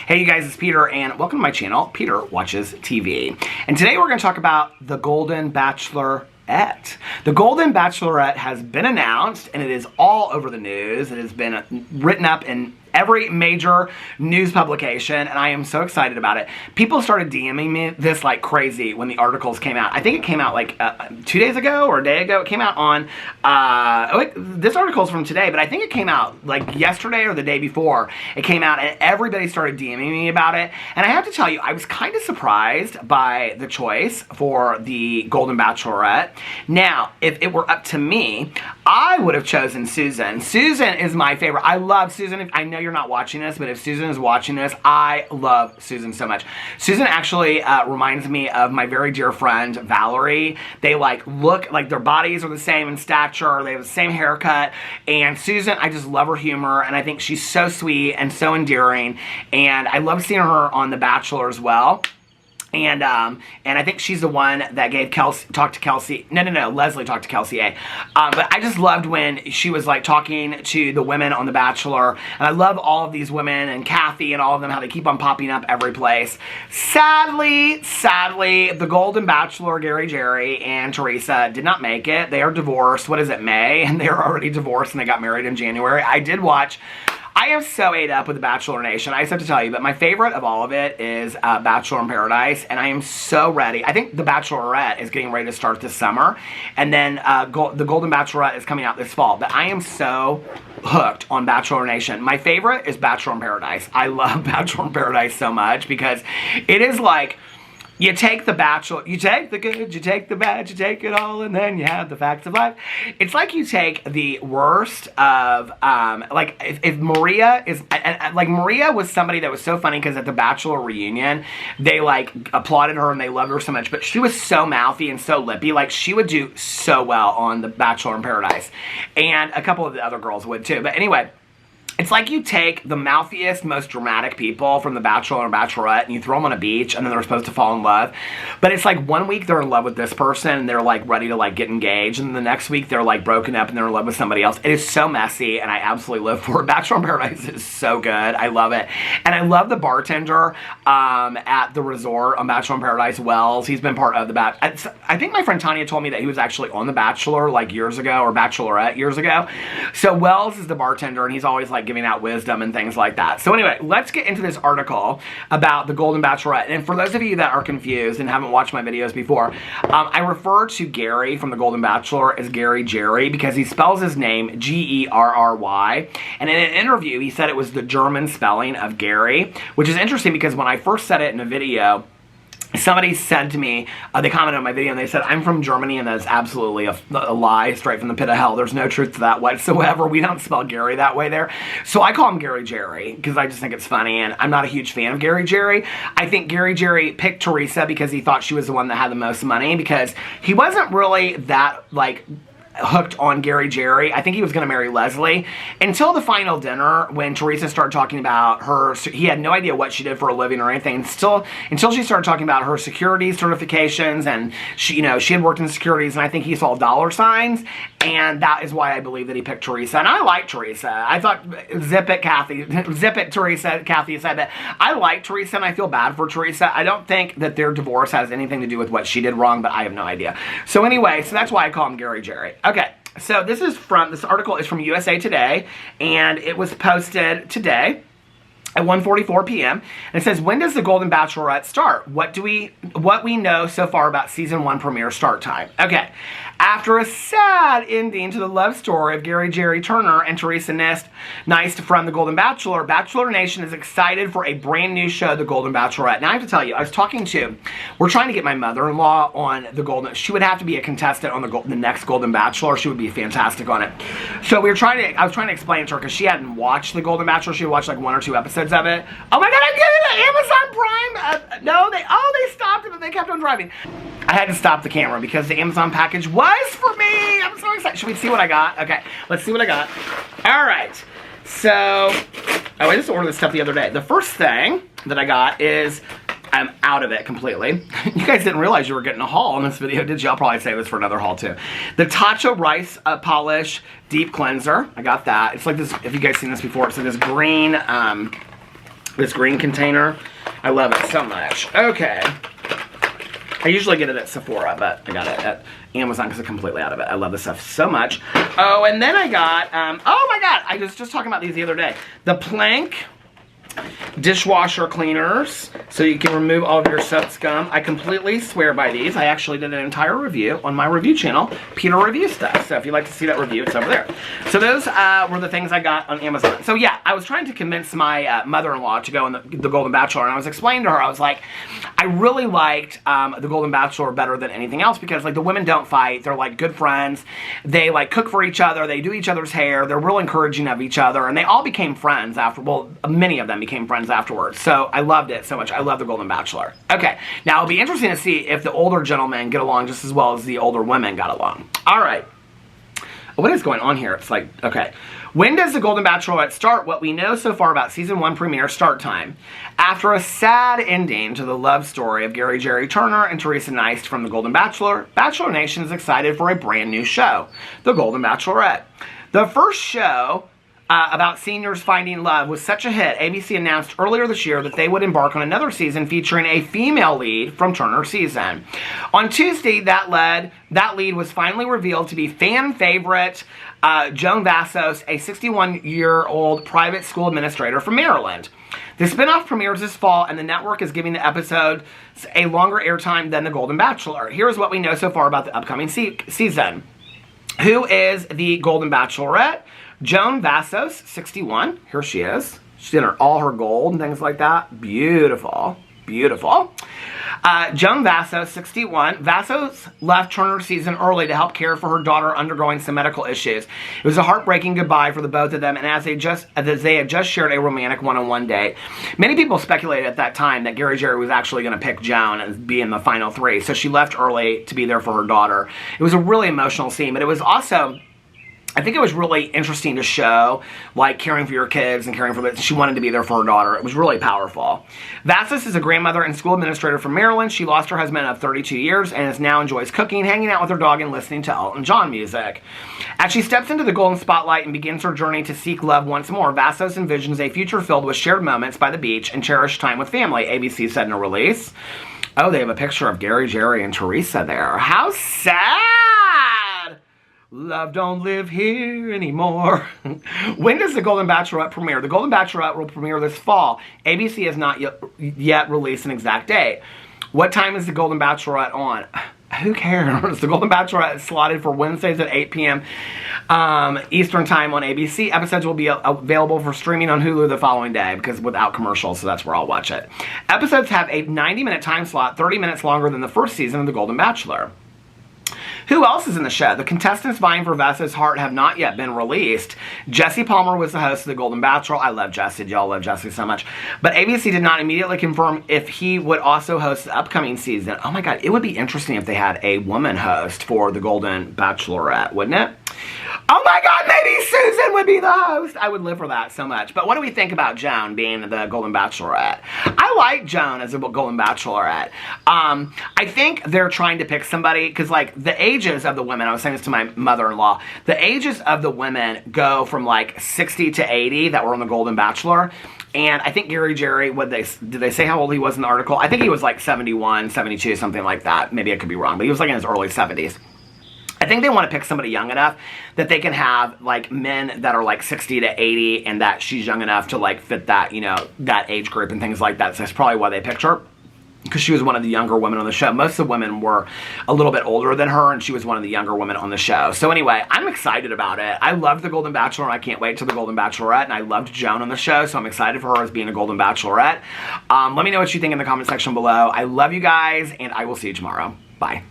Hey you guys, it's Peter and welcome to my channel, Peter Watches TV. And today we're going to talk about the Golden Bachelorette. The Golden Bachelorette has been announced and it is all over the news. It has been written up in every major news publication, and I am so excited about it. People started DMing me this like crazy when the articles came out. I think it came out like 2 days ago or a day ago. It came out on, this article is from today, but I think it came out like yesterday or the day before. It came out and everybody started DMing me about it. And I have to tell you, I was kind of surprised by the choice for the Golden Bachelorette. Now, if it were up to me, I would have chosen Susan. Susan is my favorite. I love Susan. I know you're not watching this, but if Susan is watching this, I love Susan so much. Susan actually reminds me of my very dear friend Valerie. They look like their bodies are the same in stature. They have the same haircut. And Susan, I just love her humor, and I think she's so sweet and so endearing. And I love seeing her on The Bachelor as well. And I think she's the one that gave Leslie talked to Kelsey A. But I just loved when she was like talking to the women on The Bachelor. And I love all of these women and Kathy and all of them, how they keep on popping up every place. Sadly, the Golden Bachelor, Gary, Jerry, and Teresa did not make it. They are divorced. What is it, May? And they're already divorced and they got married in January. I am so ate up with The Bachelor Nation. I just have to tell you, but my favorite of all of it is Bachelor in Paradise, and I am so ready. I think The Bachelorette is getting ready to start this summer, and then the Golden Bachelorette is coming out this fall, but I am so hooked on Bachelor Nation. My favorite is Bachelor in Paradise. I love Bachelor in Paradise so much because it is like, you take the Bachelor, you take the good, you take the bad, you take it all, and then you have the facts of life. It's like you take the worst of, if Maria is, Maria was somebody that was so funny because at the Bachelor reunion, they applauded her and they loved her so much, but she was so mouthy and so lippy, she would do so well on The Bachelor in Paradise. And a couple of the other girls would too, but anyway. It's like you take the mouthiest, most dramatic people from The Bachelor and Bachelorette and you throw them on a beach and then they're supposed to fall in love. But it's like 1 week they're in love with this person and they're ready to get engaged, and then the next week they're broken up and they're in love with somebody else. It is so messy and I absolutely live for it. Bachelor in Paradise is so good. I love it. And I love the bartender at the resort on Bachelor in Paradise, Wells. He's been part of the Bachelor. I think my friend Tanya told me that he was actually on The Bachelor years ago, or Bachelorette years ago. So Wells is the bartender and he's always giving out wisdom and things like that. So anyway, let's get into this article about the Golden Bachelorette. And for those of you that are confused and haven't watched my videos before, I refer to Gary from the Golden Bachelor as Gary Jerry because he spells his name Gerry. And in an interview, he said it was the German spelling of Gary, which is interesting because when I first said it in a video, somebody said to me, they commented on my video and they said, I'm from Germany, and that's absolutely a lie straight from the pit of hell. There's no truth to that whatsoever. We don't spell Gary that way there. So I call him Gary Jerry because I just think it's funny, and I'm not a huge fan of Gary Jerry. I think Gary Jerry picked Teresa because he thought she was the one that had the most money, because he wasn't really that hooked on Gary Jerry. I think he was going to marry Leslie until the final dinner when Teresa started talking about her. He had no idea what she did for a living or anything. Until she started talking about her security certifications, and she had worked in securities, and I think he saw dollar signs, and that is why I believe that he picked Teresa. And I like Teresa. I thought, zip it, Teresa. Kathy said that. I like Teresa, and I feel bad for Teresa. I don't think that their divorce has anything to do with what she did wrong, but I have no idea. So anyway, that's why I call him Gary Jerry. Okay, so this article is from USA Today, and it was posted today at 1:44 p.m. and it says, when does the Golden Bachelorette start? What we know so far about season 1 premiere start time. Okay. After a sad ending to the love story of Gary Jerry Turner and Teresa Nist from The Golden Bachelor, Bachelor Nation is excited for a brand new show, The Golden Bachelorette. Now I have to tell you, we're trying to get my mother-in-law on the Golden. She would have to be a contestant on the next Golden Bachelor. She would be fantastic on it. So I was trying to explain to her because she hadn't watched The Golden Bachelor. She had watched 1 or 2 episodes of it. Oh my God, I'm getting it! Amazon Prime! No, they stopped it, but they kept on driving. I had to stop the camera because the Amazon package was for me. I'm so excited. Should we see what I got? Okay, let's see what I got. All right. So, I just ordered this stuff the other day. The first thing that I got is, I'm out of it completely. You guys didn't realize you were getting a haul in this video, did you? I'll probably save this for another haul too. The Tacho Rice Polish Deep Cleanser. I got that. It's like this, if you guys seen this before, it's like this green This green container. I love it so much. Okay. I usually get it at Sephora, but I got it at Amazon because I'm completely out of it. I love this stuff so much. Oh, and then I got, oh my God, I was just talking about these the other day. The Plank dishwasher cleaners, so you can remove all of your soap scum. I completely swear by these. I actually did an entire review on my review channel, Peter Review Stuff. So if you'd like to see that review, it's over there. So those were the things I got on Amazon. So yeah, I was trying to convince my mother-in-law to go on the Golden Bachelor, and I was explaining to her, I was like, I really liked the Golden Bachelor better than anything else because like the women don't fight. They're like good friends. They like cook for each other. They do each other's hair. They're real encouraging of each other, and they all became friends after. Well, many of them became friends afterwards. So I loved it so much. I love the Golden Bachelor. Okay, now it'll be interesting to see if the older gentlemen get along just as well as the older women got along. All right. What is going on here? It's like, okay. When does the Golden Bachelorette start? What we know so far about season 1 premiere start time. After a sad ending to the love story of Gary Jerry Turner and Teresa Neist from the Golden Bachelor, Bachelor Nation is excited for a brand new show, The Golden Bachelorette. The first show about seniors finding love was such a hit, ABC announced earlier this year that they would embark on another season featuring a female lead from Turner's season. On Tuesday, that lead was finally revealed to be fan favorite Joan Vassos, a 61-year-old private school administrator from Maryland. The spinoff premieres this fall, and the network is giving the episodes a longer airtime than The Golden Bachelor. Here's what we know so far about the upcoming season. Who is the Golden Bachelorette? Joan Vassos, 61. Here she is. She's in all her gold and things like that. Beautiful. Beautiful. Joan Vassos, 61. Vassos left Turner's season early to help care for her daughter undergoing some medical issues. It was a heartbreaking goodbye for the both of them, and as they had just shared a romantic one-on-one date. Many people speculated at that time that Gary Jerry was actually going to pick Joan and be in the final 3, so she left early to be there for her daughter. It was a really emotional scene, but it was also, I think it was really interesting to show, like, caring for your kids and caring for them. She wanted to be there for her daughter. It was really powerful. Vassos is a grandmother and school administrator from Maryland. She lost her husband of 32 years and is now enjoys cooking, hanging out with her dog, and listening to Elton John music. As she steps into the golden spotlight and begins her journey to seek love once more, Vassos envisions a future filled with shared moments by the beach and cherished time with family, ABC said in a release. Oh, they have a picture of Gary, Jerry, and Teresa there. How sad! Love don't live here anymore. When does The Golden Bachelorette premiere? The Golden Bachelorette will premiere this fall. ABC has not yet released an exact date. What time is The Golden Bachelorette on? Who cares? The Golden Bachelorette is slotted for Wednesdays at 8 p.m. Eastern Time on ABC. Episodes will be available for streaming on Hulu the following day because without commercials, so that's where I'll watch it. Episodes have a 90-minute time slot, 30 minutes longer than the first season of The Golden Bachelor. Who else is in the show? The contestants vying for Vassos' heart have not yet been released. Jesse Palmer was the host of The Golden Bachelor. I love Jesse. Y'all love Jesse so much. But ABC did not immediately confirm if he would also host the upcoming season. Oh my God, it would be interesting if they had a woman host for The Golden Bachelorette, wouldn't it? Oh my God, maybe Susan would be the host. I would live for that so much. But what do we think about Joan being the Golden Bachelorette? I like Joan as a Golden Bachelorette. I think they're trying to pick somebody, because like the ages of the women, I was saying this to my mother-in-law, the ages of the women go from like 60 to 80 that were on the Golden Bachelor. And I think Gary Jerry, did they say how old he was in the article? I think he was like 71, 72, something like that. Maybe I could be wrong, but he was like in his early 70s. I think they want to pick somebody young enough that they can have like men that are like 60 to 80 and that she's young enough to like fit that, you know, that age group and things like that. So that's probably why they picked her, because she was one of the younger women on the show. Most of the women were a little bit older than her, and she was one of the younger women on the show. So anyway, I'm excited about it. I loved The Golden Bachelor, and I can't wait till The Golden Bachelorette, and I loved Joan on the show, so I'm excited for her as being a Golden Bachelorette. Let me know what you think in the comment section below. I love you guys, and I will see you tomorrow. Bye.